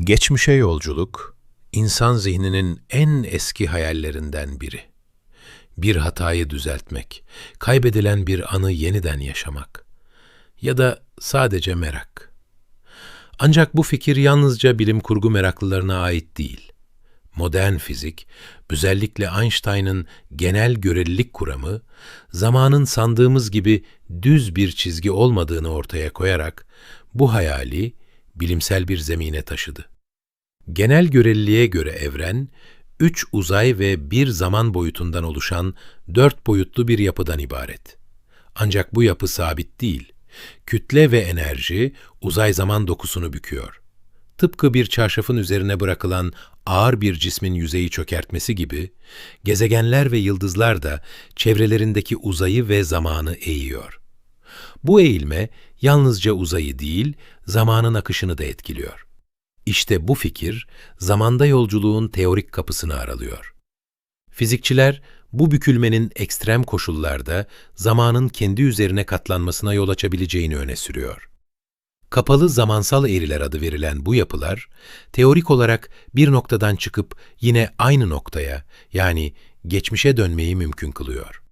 Geçmişe yolculuk, insan zihninin en eski hayallerinden biri. Bir hatayı düzeltmek, kaybedilen bir anı yeniden yaşamak ya da sadece merak. Ancak bu fikir yalnızca bilim kurgu meraklılarına ait değil. Modern fizik, özellikle Einstein'ın genel görelilik kuramı, zamanın sandığımız gibi düz bir çizgi olmadığını ortaya koyarak bu hayali bilimsel bir zemine taşıdı. Genel göreliliğe göre evren, 3 uzay ve bir zaman boyutundan oluşan 4 boyutlu bir yapıdan ibaret. Ancak bu yapı sabit değil. Kütle ve enerji uzay-zaman dokusunu büküyor. Tıpkı bir çarşafın üzerine bırakılan ağır bir cismin yüzeyi çökertmesi gibi, gezegenler ve yıldızlar da çevrelerindeki uzayı ve zamanı eğiyor. Bu eğilme yalnızca uzayı değil, zamanın akışını da etkiliyor. İşte bu fikir, zamanda yolculuğun teorik kapısını aralıyor. Fizikçiler, bu bükülmenin ekstrem koşullarda zamanın kendi üzerine katlanmasına yol açabileceğini öne sürüyor. Kapalı zamansal eğriler adı verilen bu yapılar, teorik olarak bir noktadan çıkıp yine aynı noktaya, yani geçmişe dönmeyi mümkün kılıyor.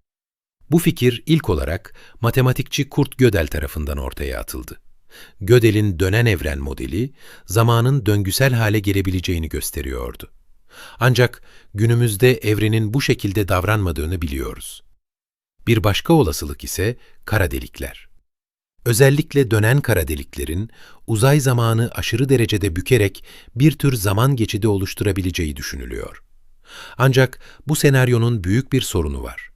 Bu fikir ilk olarak matematikçi Kurt Gödel tarafından ortaya atıldı. Gödel'in dönen evren modeli, zamanın döngüsel hale gelebileceğini gösteriyordu. Ancak günümüzde evrenin bu şekilde davranmadığını biliyoruz. Bir başka olasılık ise kara delikler. Özellikle dönen kara deliklerin uzay zamanı aşırı derecede bükerek bir tür zaman geçidi oluşturabileceği düşünülüyor. Ancak bu senaryonun büyük bir sorunu var.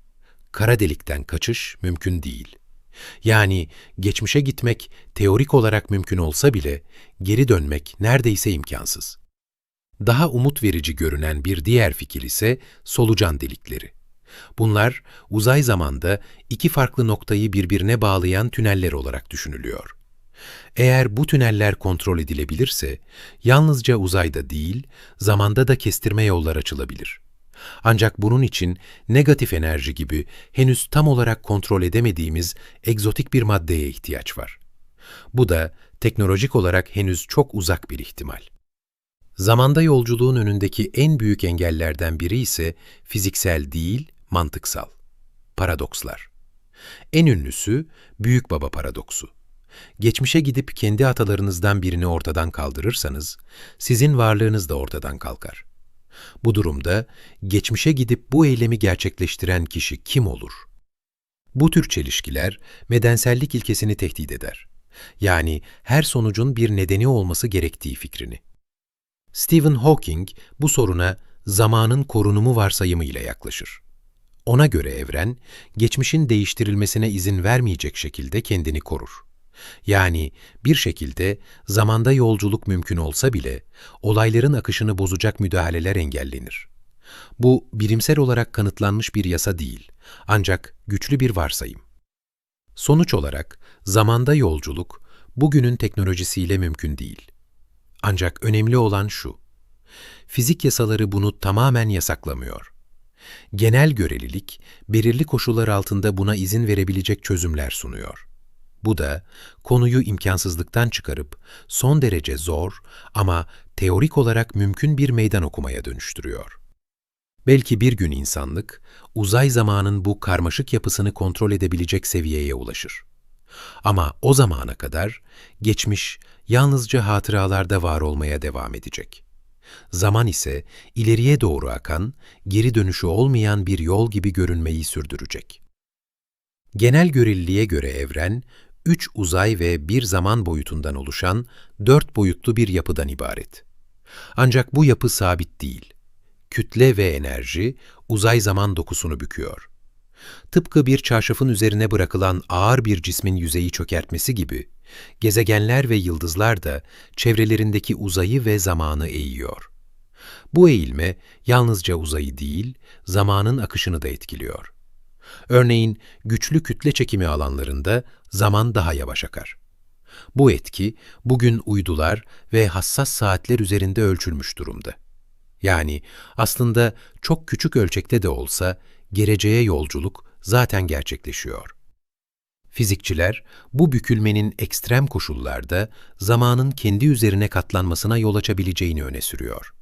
Kara delikten kaçış mümkün değil. Yani geçmişe gitmek teorik olarak mümkün olsa bile geri dönmek neredeyse imkansız. Daha umut verici görünen bir diğer fikir ise solucan delikleri. Bunlar uzay zamanda iki farklı noktayı birbirine bağlayan tüneller olarak düşünülüyor. Eğer bu tüneller kontrol edilebilirse, yalnızca uzayda değil, zamanda da kestirme yollar açılabilir. Ancak bunun için negatif enerji gibi henüz tam olarak kontrol edemediğimiz egzotik bir maddeye ihtiyaç var. Bu da teknolojik olarak henüz çok uzak bir ihtimal. Zamanda yolculuğun önündeki en büyük engellerden biri ise fiziksel değil, mantıksal. Paradokslar. En ünlüsü Büyük Baba paradoksu. Geçmişe gidip kendi atalarınızdan birini ortadan kaldırırsanız, sizin varlığınız da ortadan kalkar. Bu durumda geçmişe gidip bu eylemi gerçekleştiren kişi kim olur? Bu tür çelişkiler nedensellik ilkesini tehdit eder. Yani her sonucun bir nedeni olması gerektiği fikrini. Stephen Hawking bu soruna zamanın korunumu varsayımıyla yaklaşır. Ona göre evren, geçmişin değiştirilmesine izin vermeyecek şekilde kendini korur. Yani bir şekilde zamanda yolculuk mümkün olsa bile olayların akışını bozacak müdahaleler engellenir. Bu bilimsel olarak kanıtlanmış bir yasa değil, ancak güçlü bir varsayım. Sonuç olarak zamanda yolculuk bugünün teknolojisiyle mümkün değil. Ancak önemli olan şu: fizik yasaları bunu tamamen yasaklamıyor. Genel görelilik, belirli koşullar altında buna izin verebilecek çözümler sunuyor. Bu da konuyu imkansızlıktan çıkarıp son derece zor ama teorik olarak mümkün bir meydan okumaya dönüştürüyor. Belki bir gün insanlık, uzay zamanın bu karmaşık yapısını kontrol edebilecek seviyeye ulaşır. Ama o zamana kadar geçmiş yalnızca hatıralarda var olmaya devam edecek. Zaman ise ileriye doğru akan, geri dönüşü olmayan bir yol gibi görünmeyi sürdürecek. Genel göreliliğe göre evren, 3 uzay ve bir zaman boyutundan oluşan 4 boyutlu bir yapıdan ibaret. Ancak bu yapı sabit değil. Kütle ve enerji uzay-zaman dokusunu büküyor. Tıpkı bir çarşafın üzerine bırakılan ağır bir cismin yüzeyi çökertmesi gibi, gezegenler ve yıldızlar da çevrelerindeki uzayı ve zamanı eğiyor. Bu eğilme yalnızca uzayı değil, zamanın akışını da etkiliyor. Örneğin güçlü kütle çekimi alanlarında zaman daha yavaş akar. Bu etki bugün uydular ve hassas saatler üzerinde ölçülmüş durumda. Yani aslında çok küçük ölçekte de olsa geleceğe yolculuk zaten gerçekleşiyor. Fizikçiler, bu bükülmenin ekstrem koşullarda zamanın kendi üzerine katlanmasına yol açabileceğini öne sürüyor.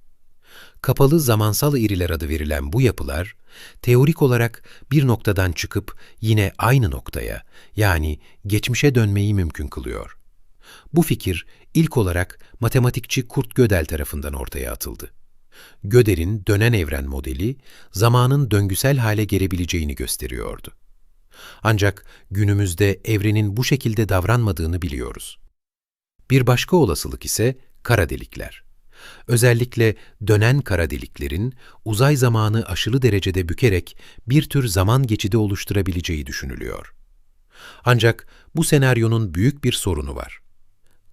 Kapalı zamansal eğriler adı verilen bu yapılar, teorik olarak bir noktadan çıkıp yine aynı noktaya, yani geçmişe dönmeyi mümkün kılıyor. Bu fikir ilk olarak matematikçi Kurt Gödel tarafından ortaya atıldı. Gödel'in dönen evren modeli, zamanın döngüsel hale gelebileceğini gösteriyordu. Ancak günümüzde evrenin bu şekilde davranmadığını biliyoruz. Bir başka olasılık ise kara delikler. Özellikle dönen kara deliklerin uzay zamanı aşırı derecede bükerek bir tür zaman geçidi oluşturabileceği düşünülüyor. Ancak bu senaryonun büyük bir sorunu var.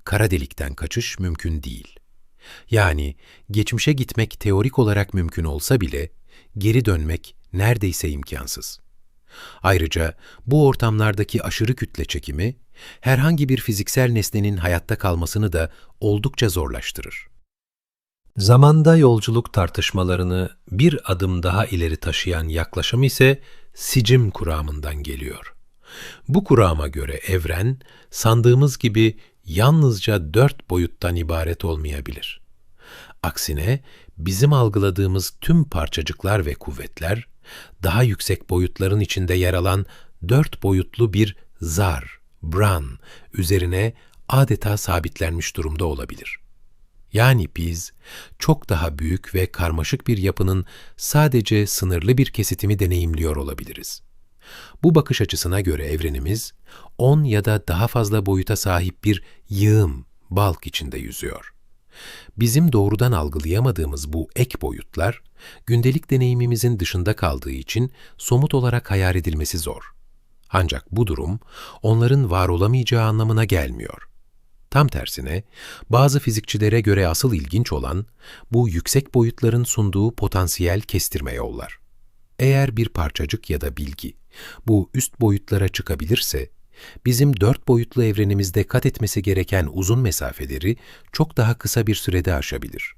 Kara delikten kaçış mümkün değil. Yani geçmişe gitmek teorik olarak mümkün olsa bile geri dönmek neredeyse imkansız. Ayrıca bu ortamlardaki aşırı kütle çekimi herhangi bir fiziksel nesnenin hayatta kalmasını da oldukça zorlaştırır. Zamanda yolculuk tartışmalarını bir adım daha ileri taşıyan yaklaşım ise sicim kuramından geliyor. Bu kurama göre evren, sandığımız gibi yalnızca 4 boyuttan ibaret olmayabilir. Aksine bizim algıladığımız tüm parçacıklar ve kuvvetler, daha yüksek boyutların içinde yer alan 4 boyutlu bir zar, bran üzerine adeta sabitlenmiş durumda olabilir. Yani biz çok daha büyük ve karmaşık bir yapının sadece sınırlı bir kesitimi deneyimliyor olabiliriz. Bu bakış açısına göre evrenimiz 10 ya da daha fazla boyuta sahip bir yığım, balk içinde yüzüyor. Bizim doğrudan algılayamadığımız bu ek boyutlar, gündelik deneyimimizin dışında kaldığı için somut olarak hayal edilmesi zor. Ancak bu durum, onların var olamayacağı anlamına gelmiyor. Tam tersine, bazı fizikçilere göre asıl ilginç olan, bu yüksek boyutların sunduğu potansiyel kestirme yollar. Eğer bir parçacık ya da bilgi, bu üst boyutlara çıkabilirse, bizim 4 boyutlu evrenimizde kat etmesi gereken uzun mesafeleri çok daha kısa bir sürede aşabilir.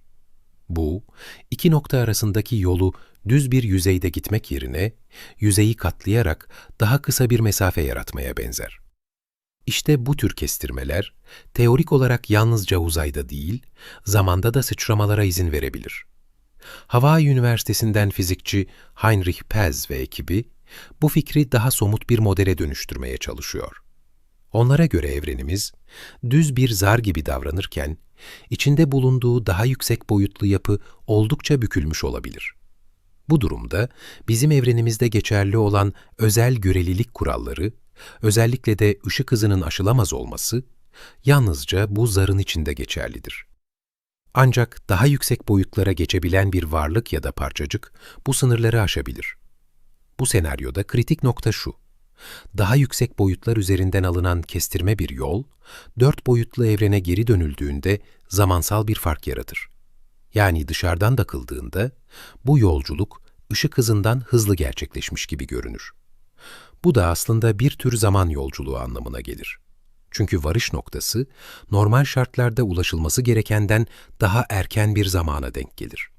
Bu, iki nokta arasındaki yolu düz bir yüzeyde gitmek yerine, yüzeyi katlayarak daha kısa bir mesafe yaratmaya benzer. İşte bu tür kestirmeler, teorik olarak yalnızca uzayda değil, zamanda da sıçramalara izin verebilir. Hawaii Üniversitesi'nden fizikçi Heinrich Pez ve ekibi, bu fikri daha somut bir modele dönüştürmeye çalışıyor. Onlara göre evrenimiz, düz bir zar gibi davranırken, içinde bulunduğu daha yüksek boyutlu yapı oldukça bükülmüş olabilir. Bu durumda, bizim evrenimizde geçerli olan özel görelilik kuralları, özellikle de ışık hızının aşılamaz olması, yalnızca bu zarın içinde geçerlidir. Ancak daha yüksek boyutlara geçebilen bir varlık ya da parçacık bu sınırları aşabilir. Bu senaryoda kritik nokta şu: daha yüksek boyutlar üzerinden alınan kestirme bir yol, 4 boyutlu evrene geri dönüldüğünde zamansal bir fark yaratır. Yani dışarıdan bakıldığında bu yolculuk ışık hızından hızlı gerçekleşmiş gibi görünür. Bu da aslında bir tür zaman yolculuğu anlamına gelir. Çünkü varış noktası normal şartlarda ulaşılması gerekenden daha erken bir zamana denk gelir.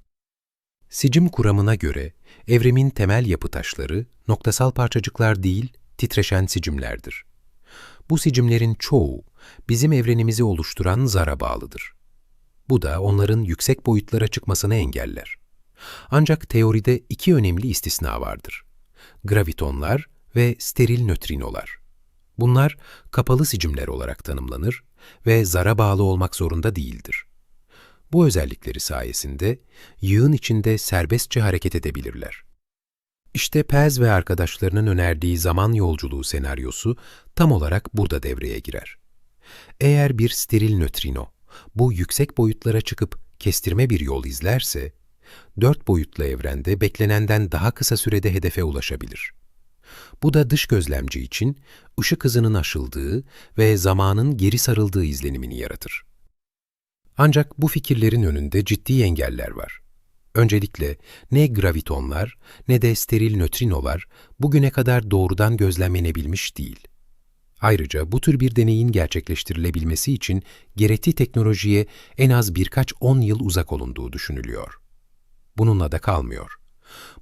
Sicim kuramına göre evrenin temel yapı taşları noktasal parçacıklar değil, titreşen sicimlerdir. Bu sicimlerin çoğu bizim evrenimizi oluşturan zara bağlıdır. Bu da onların yüksek boyutlara çıkmasını engeller. Ancak teoride iki önemli istisna vardır: gravitonlar ve steril nötrinolar. Bunlar kapalı sicimler olarak tanımlanır ve zara bağlı olmak zorunda değildir. Bu özellikleri sayesinde yığın içinde serbestçe hareket edebilirler. İşte Pez ve arkadaşlarının önerdiği zaman yolculuğu senaryosu tam olarak burada devreye girer. Eğer bir steril nötrino bu yüksek boyutlara çıkıp kestirme bir yol izlerse, 4 boyutlu evrende beklenenden daha kısa sürede hedefe ulaşabilir. Bu da dış gözlemci için ışık hızının aşıldığı ve zamanın geri sarıldığı izlenimini yaratır. Ancak bu fikirlerin önünde ciddi engeller var. Öncelikle ne gravitonlar ne de steril nötrinolar bugüne kadar doğrudan gözlemlenebilmiş değil. Ayrıca bu tür bir deneyin gerçekleştirilebilmesi için gerekli teknolojiye en az birkaç 10 yıl uzak olunduğu düşünülüyor. Bununla da kalmıyor.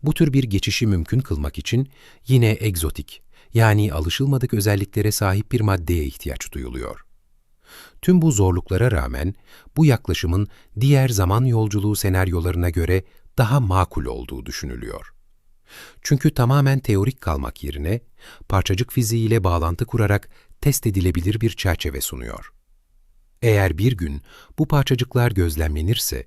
Bu tür bir geçişi mümkün kılmak için yine egzotik, Yani alışılmadık özelliklere sahip bir maddeye ihtiyaç duyuluyor. Tüm bu zorluklara rağmen bu yaklaşımın diğer zaman yolculuğu senaryolarına göre daha makul olduğu düşünülüyor. Çünkü tamamen teorik kalmak yerine parçacık fiziğiyle bağlantı kurarak test edilebilir bir çerçeve sunuyor. Eğer bir gün bu parçacıklar gözlemlenirse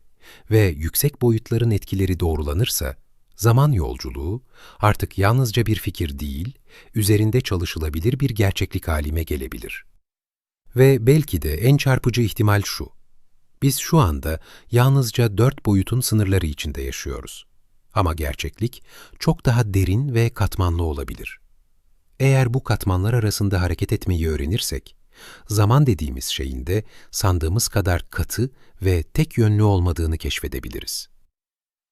ve yüksek boyutların etkileri doğrulanırsa, zaman yolculuğu artık yalnızca bir fikir değil, üzerinde çalışılabilir bir gerçeklik haline gelebilir. Ve belki de en çarpıcı ihtimal şu: biz şu anda yalnızca 4 boyutun sınırları içinde yaşıyoruz. Ama gerçeklik çok daha derin ve katmanlı olabilir. Eğer bu katmanlar arasında hareket etmeyi öğrenirsek, zaman dediğimiz şeyin de sandığımız kadar katı ve tek yönlü olmadığını keşfedebiliriz.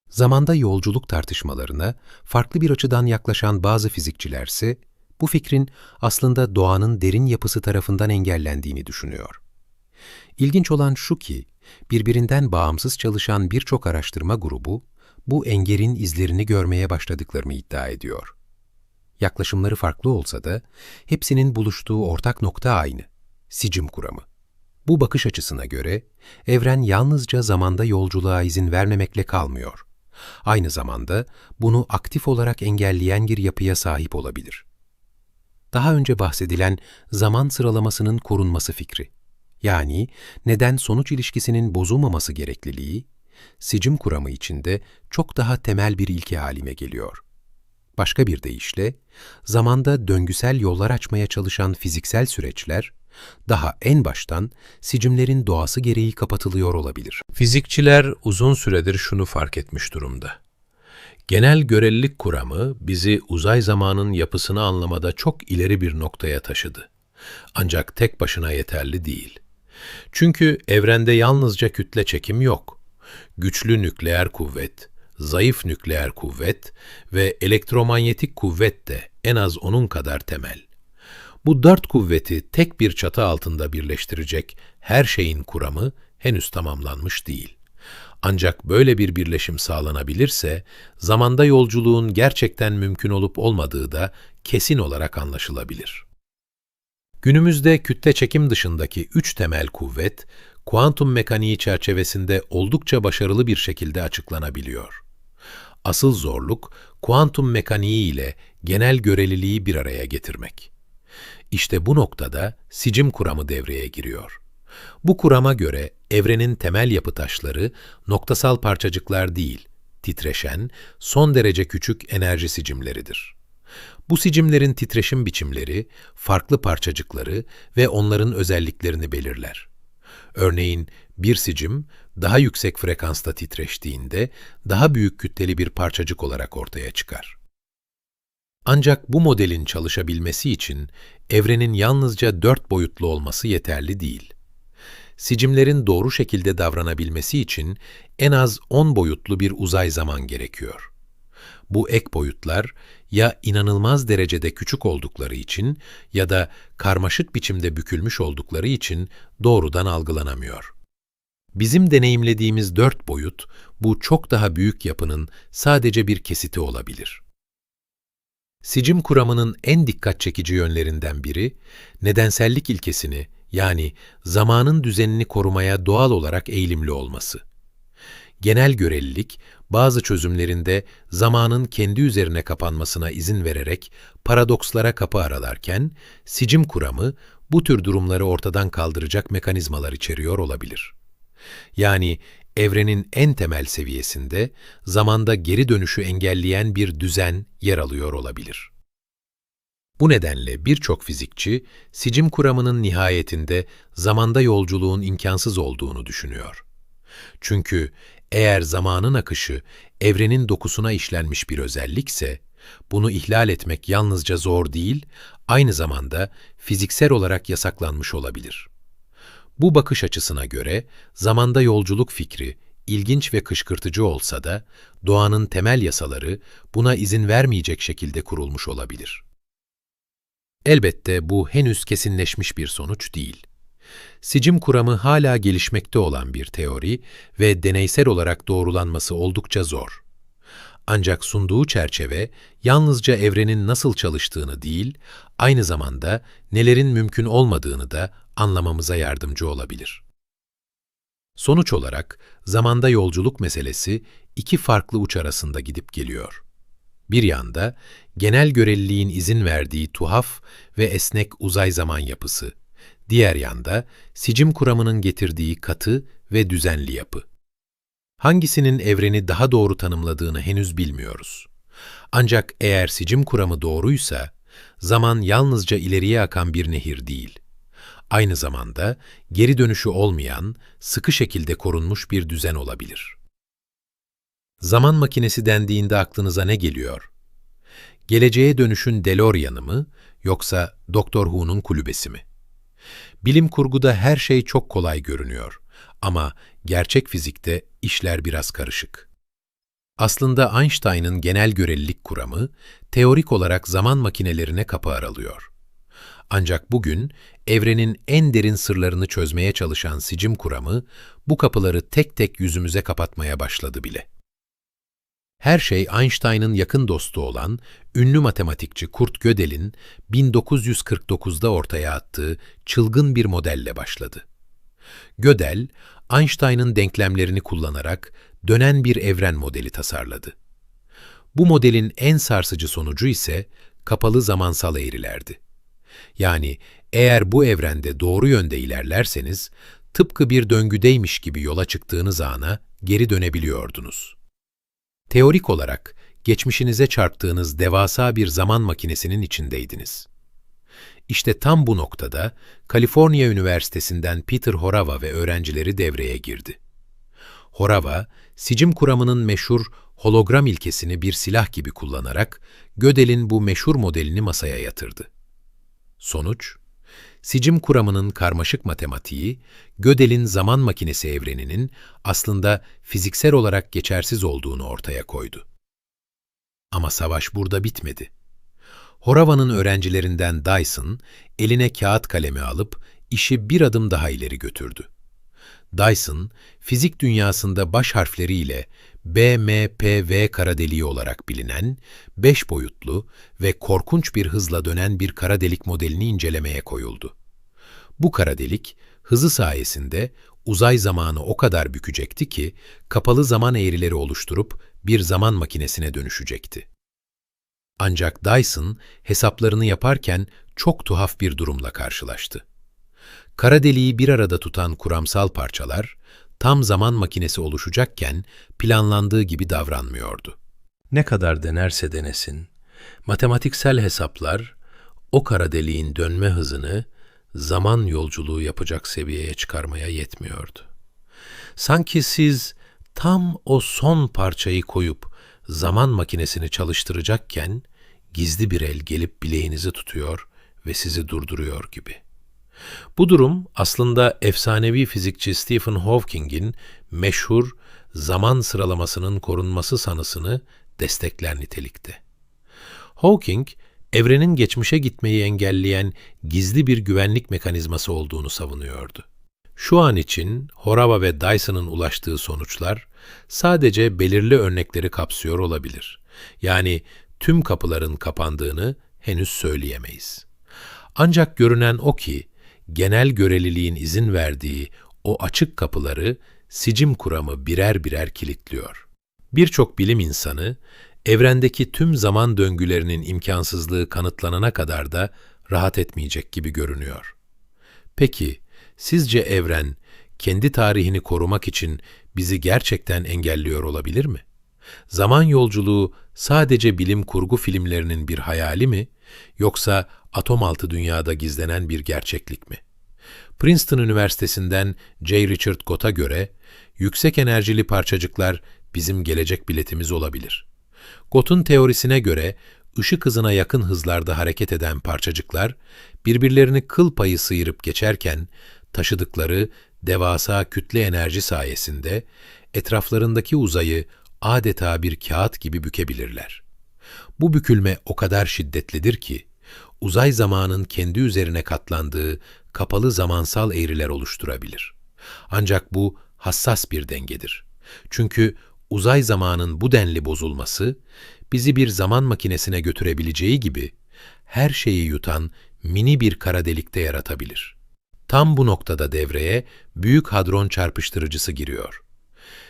Zamanda yolculuk tartışmalarına farklı bir açıdan yaklaşan bazı fizikçilerse, bu fikrin aslında doğanın derin yapısı tarafından engellendiğini düşünüyor. İlginç olan şu ki, birbirinden bağımsız çalışan birçok araştırma grubu, bu engelin izlerini görmeye başladıklarını iddia ediyor. Yaklaşımları farklı olsa da, hepsinin buluştuğu ortak nokta aynı: sicim kuramı. Bu bakış açısına göre, evren yalnızca zamanda yolculuğa izin vermemekle kalmıyor. Aynı zamanda bunu aktif olarak engelleyen bir yapıya sahip olabilir. Daha önce bahsedilen zaman sıralamasının korunması fikri, yani neden-sonuç ilişkisinin bozulmaması gerekliliği, sicim kuramı içinde çok daha temel bir ilke haline geliyor. Başka bir deyişle, zamanda döngüsel yollar açmaya çalışan fiziksel süreçler, daha en baştan sicimlerin doğası gereği kapatılıyor olabilir. Fizikçiler uzun süredir şunu fark etmiş durumda. Genel görelilik kuramı bizi uzay zamanın yapısını anlamada çok ileri bir noktaya taşıdı. Ancak tek başına yeterli değil. Çünkü evrende yalnızca kütle çekim yok. Güçlü nükleer kuvvet, zayıf nükleer kuvvet ve elektromanyetik kuvvet de en az onun kadar temel. Bu 4 kuvveti tek bir çatı altında birleştirecek her şeyin kuramı henüz tamamlanmış değil. Ancak böyle bir birleşim sağlanabilirse, zamanda yolculuğun gerçekten mümkün olup olmadığı da kesin olarak anlaşılabilir. Günümüzde kütle çekim dışındaki 3 temel kuvvet, kuantum mekaniği çerçevesinde oldukça başarılı bir şekilde açıklanabiliyor. Asıl zorluk, kuantum mekaniği ile genel göreliliği bir araya getirmek. İşte bu noktada sicim kuramı devreye giriyor. Bu kurama göre evrenin temel yapı taşları noktasal parçacıklar değil, titreşen, son derece küçük enerji sicimleridir. Bu sicimlerin titreşim biçimleri, farklı parçacıkları ve onların özelliklerini belirler. Örneğin bir sicim daha yüksek frekansta titreştiğinde daha büyük kütleli bir parçacık olarak ortaya çıkar. Ancak bu modelin çalışabilmesi için evrenin yalnızca 4 boyutlu olması yeterli değil. Sicimlerin doğru şekilde davranabilmesi için en az 10 boyutlu bir uzay zaman gerekiyor. Bu ek boyutlar ya inanılmaz derecede küçük oldukları için ya da karmaşık biçimde bükülmüş oldukları için doğrudan algılanamıyor. Bizim deneyimlediğimiz 4 boyut, bu çok daha büyük yapının sadece bir kesiti olabilir. Sicim kuramının en dikkat çekici yönlerinden biri, nedensellik ilkesini, yani zamanın düzenini korumaya doğal olarak eğilimli olması. Genel görelilik, bazı çözümlerinde zamanın kendi üzerine kapanmasına izin vererek paradokslara kapı aralarken, sicim kuramı bu tür durumları ortadan kaldıracak mekanizmalar içeriyor olabilir. Yani evrenin en temel seviyesinde zamanda geri dönüşü engelleyen bir düzen yer alıyor olabilir. Bu nedenle birçok fizikçi, sicim kuramının nihayetinde zamanda yolculuğun imkansız olduğunu düşünüyor. Çünkü eğer zamanın akışı evrenin dokusuna işlenmiş bir özellikse, bunu ihlal etmek yalnızca zor değil, aynı zamanda fiziksel olarak yasaklanmış olabilir. Bu bakış açısına göre zamanda yolculuk fikri ilginç ve kışkırtıcı olsa da doğanın temel yasaları buna izin vermeyecek şekilde kurulmuş olabilir. Elbette bu henüz kesinleşmiş bir sonuç değil. Sicim kuramı hala gelişmekte olan bir teori ve deneysel olarak doğrulanması oldukça zor. Ancak sunduğu çerçeve yalnızca evrenin nasıl çalıştığını değil, aynı zamanda nelerin mümkün olmadığını da anlamamıza yardımcı olabilir. Sonuç olarak zamanda yolculuk meselesi iki farklı uç arasında gidip geliyor. Bir yanda genel göreliliğin izin verdiği tuhaf ve esnek uzay-zaman yapısı, diğer yanda sicim kuramının getirdiği katı ve düzenli yapı. Hangisinin evreni daha doğru tanımladığını henüz bilmiyoruz. Ancak eğer sicim kuramı doğruysa, zaman yalnızca ileriye akan bir nehir değil, aynı zamanda geri dönüşü olmayan, sıkı şekilde korunmuş bir düzen olabilir. Zaman makinesi dendiğinde aklınıza ne geliyor? Geleceğe dönüşün DeLorean'ı mı, yoksa Doktor Who'nun kulübesi mi? Bilim kurguda her şey çok kolay görünüyor ama gerçek fizikte işler biraz karışık. Aslında Einstein'ın genel görelilik kuramı, teorik olarak zaman makinelerine kapı aralıyor. Ancak bugün, evrenin en derin sırlarını çözmeye çalışan sicim kuramı, bu kapıları tek tek yüzümüze kapatmaya başladı bile. Her şey Einstein'ın yakın dostu olan ünlü matematikçi Kurt Gödel'in 1949'da ortaya attığı çılgın bir modelle başladı. Gödel, Einstein'ın denklemlerini kullanarak dönen bir evren modeli tasarladı. Bu modelin en sarsıcı sonucu ise kapalı zamansal eğrilerdi. Yani eğer bu evrende doğru yönde ilerlerseniz, tıpkı bir döngüdeymiş gibi yola çıktığınız ana geri dönebiliyordunuz. Teorik olarak geçmişinize çarptığınız devasa bir zaman makinesinin içindeydiniz. İşte tam bu noktada Kaliforniya Üniversitesi'nden Peter Horava ve öğrencileri devreye girdi. Horava, sicim kuramının meşhur hologram ilkesini bir silah gibi kullanarak Gödel'in bu meşhur modelini masaya yatırdı. Sonuç, sicim kuramının karmaşık matematiği, Gödel'in zaman makinesi evreninin aslında fiziksel olarak geçersiz olduğunu ortaya koydu. Ama savaş burada bitmedi. Horava'nın öğrencilerinden Dyson, eline kağıt kalemi alıp işi bir adım daha ileri götürdü. Dyson, fizik dünyasında baş harfleriyle BMPV kara deliği olarak bilinen, 5 boyutlu ve korkunç bir hızla dönen bir kara delik modelini incelemeye koyuldu. Bu kara delik, hızı sayesinde uzay zamanı o kadar bükecekti ki, kapalı zaman eğrileri oluşturup bir zaman makinesine dönüşecekti. Ancak Dyson, hesaplarını yaparken çok tuhaf bir durumla karşılaştı. Kara deliği bir arada tutan kuramsal parçalar, tam zaman makinesi oluşacakken planlandığı gibi davranmıyordu. Ne kadar denerse denesin, matematiksel hesaplar, o kara deliğin dönme hızını zaman yolculuğu yapacak seviyeye çıkarmaya yetmiyordu. Sanki siz tam o son parçayı koyup zaman makinesini çalıştıracakken, gizli bir el gelip bileğinizi tutuyor ve sizi durduruyor gibi. Bu durum aslında efsanevi fizikçi Stephen Hawking'in meşhur zaman sıralamasının korunması sanısını destekler nitelikte. Hawking, evrenin geçmişe gitmeyi engelleyen gizli bir güvenlik mekanizması olduğunu savunuyordu. Şu an için Horava ve Dyson'ın ulaştığı sonuçlar sadece belirli örnekleri kapsıyor olabilir. Yani tüm kapıların kapandığını henüz söyleyemeyiz. Ancak görünen o ki, genel göreliliğin izin verdiği o açık kapıları sicim kuramı birer birer kilitliyor. Birçok bilim insanı, evrendeki tüm zaman döngülerinin imkansızlığı kanıtlanana kadar da rahat etmeyecek gibi görünüyor. Peki, sizce evren, kendi tarihini korumak için bizi gerçekten engelliyor olabilir mi? Zaman yolculuğu sadece bilim kurgu filmlerinin bir hayali mi, yoksa atom altı dünyada gizlenen bir gerçeklik mi? Princeton Üniversitesi'nden J. Richard Gott'a göre, yüksek enerjili parçacıklar bizim gelecek biletimiz olabilir. Gott'un teorisine göre, ışık hızına yakın hızlarda hareket eden parçacıklar, birbirlerini kıl payı sıyırıp geçerken, taşıdıkları devasa kütle enerji sayesinde, etraflarındaki uzayı adeta bir kağıt gibi bükebilirler. Bu bükülme o kadar şiddetlidir ki, uzay zamanın kendi üzerine katlandığı kapalı zamansal eğriler oluşturabilir. Ancak bu hassas bir dengedir. Çünkü Uzay zamanın bu denli bozulması, bizi bir zaman makinesine götürebileceği gibi, her şeyi yutan mini bir kara delikte yaratabilir. Tam bu noktada devreye Büyük Hadron Çarpıştırıcısı giriyor.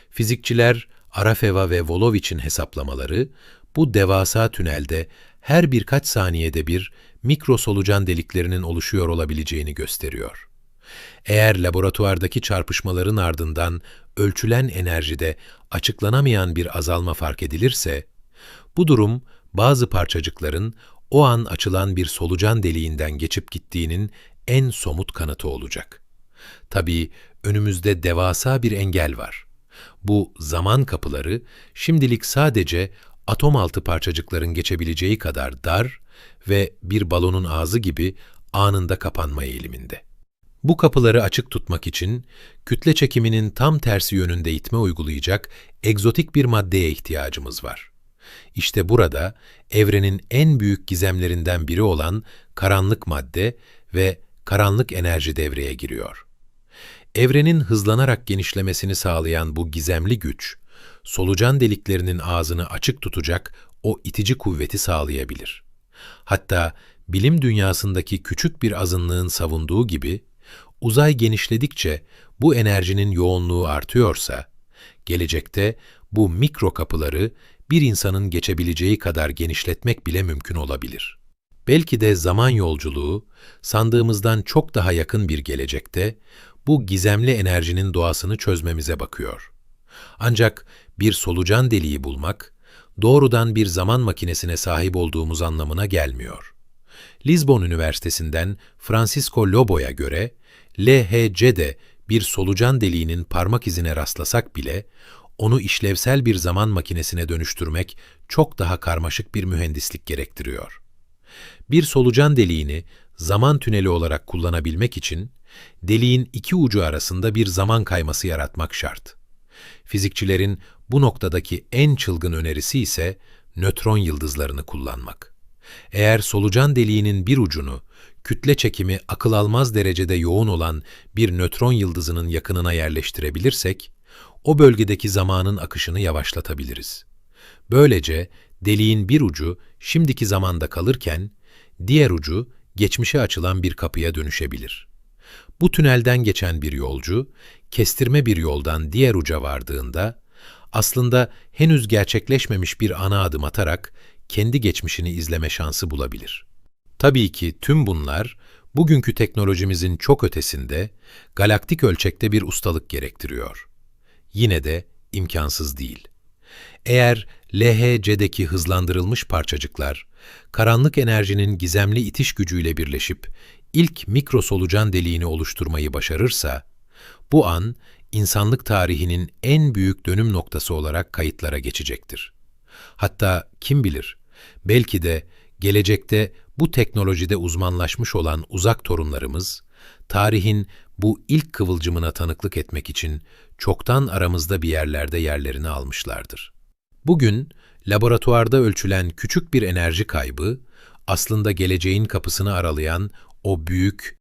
Fizikçiler Arafeva ve Volovich'in hesaplamaları, bu devasa tünelde her birkaç saniyede bir mikro solucan deliklerinin oluşuyor olabileceğini gösteriyor. Eğer laboratuvardaki çarpışmaların ardından ölçülen enerjide açıklanamayan bir azalma fark edilirse, bu durum bazı parçacıkların o an açılan bir solucan deliğinden geçip gittiğinin en somut kanıtı olacak. Tabii önümüzde devasa bir engel var. Bu zaman kapıları şimdilik sadece atom altı parçacıkların geçebileceği kadar dar ve bir balonun ağzı gibi anında kapanma eğiliminde. Bu kapıları açık tutmak için kütle çekiminin tam tersi yönünde itme uygulayacak egzotik bir maddeye ihtiyacımız var. İşte burada evrenin en büyük gizemlerinden biri olan karanlık madde ve karanlık enerji devreye giriyor. Evrenin hızlanarak genişlemesini sağlayan bu gizemli güç, solucan deliklerinin ağzını açık tutacak o itici kuvveti sağlayabilir. Hatta bilim dünyasındaki küçük bir azınlığın savunduğu gibi, uzay genişledikçe bu enerjinin yoğunluğu artıyorsa, gelecekte bu mikro kapıları bir insanın geçebileceği kadar genişletmek bile mümkün olabilir. Belki de zaman yolculuğu, sandığımızdan çok daha yakın bir gelecekte, bu gizemli enerjinin doğasını çözmemize bakıyor. Ancak bir solucan deliği bulmak, doğrudan bir zaman makinesine sahip olduğumuz anlamına gelmiyor. Lisbon Üniversitesi'nden Francisco Lobo'ya göre, LHC'de bir solucan deliğinin parmak izine rastlasak bile, onu işlevsel bir zaman makinesine dönüştürmek çok daha karmaşık bir mühendislik gerektiriyor. Bir solucan deliğini zaman tüneli olarak kullanabilmek için, deliğin iki ucu arasında bir zaman kayması yaratmak şart. Fizikçilerin bu noktadaki en çılgın önerisi ise nötron yıldızlarını kullanmak. Eğer solucan deliğinin bir ucunu, kütle çekimi akıl almaz derecede yoğun olan bir nötron yıldızının yakınına yerleştirebilirsek, o bölgedeki zamanın akışını yavaşlatabiliriz. Böylece deliğin bir ucu şimdiki zamanda kalırken, diğer ucu geçmişe açılan bir kapıya dönüşebilir. Bu tünelden geçen bir yolcu, kestirme bir yoldan diğer uca vardığında, aslında henüz gerçekleşmemiş bir ana adım atarak kendi geçmişini izleme şansı bulabilir. Tabii ki tüm bunlar, bugünkü teknolojimizin çok ötesinde, galaktik ölçekte bir ustalık gerektiriyor. Yine de imkansız değil. Eğer LHC'deki hızlandırılmış parçacıklar, karanlık enerjinin gizemli itiş gücüyle birleşip ilk mikro solucan deliğini oluşturmayı başarırsa, bu an insanlık tarihinin en büyük dönüm noktası olarak kayıtlara geçecektir. Hatta kim bilir, belki de gelecekte bu teknolojide uzmanlaşmış olan uzak torunlarımız, tarihin bu ilk kıvılcımına tanıklık etmek için çoktan aramızda bir yerlerde yerlerini almışlardır. Bugün, laboratuvarda ölçülen küçük bir enerji kaybı, aslında geleceğin kapısını aralayan o büyük,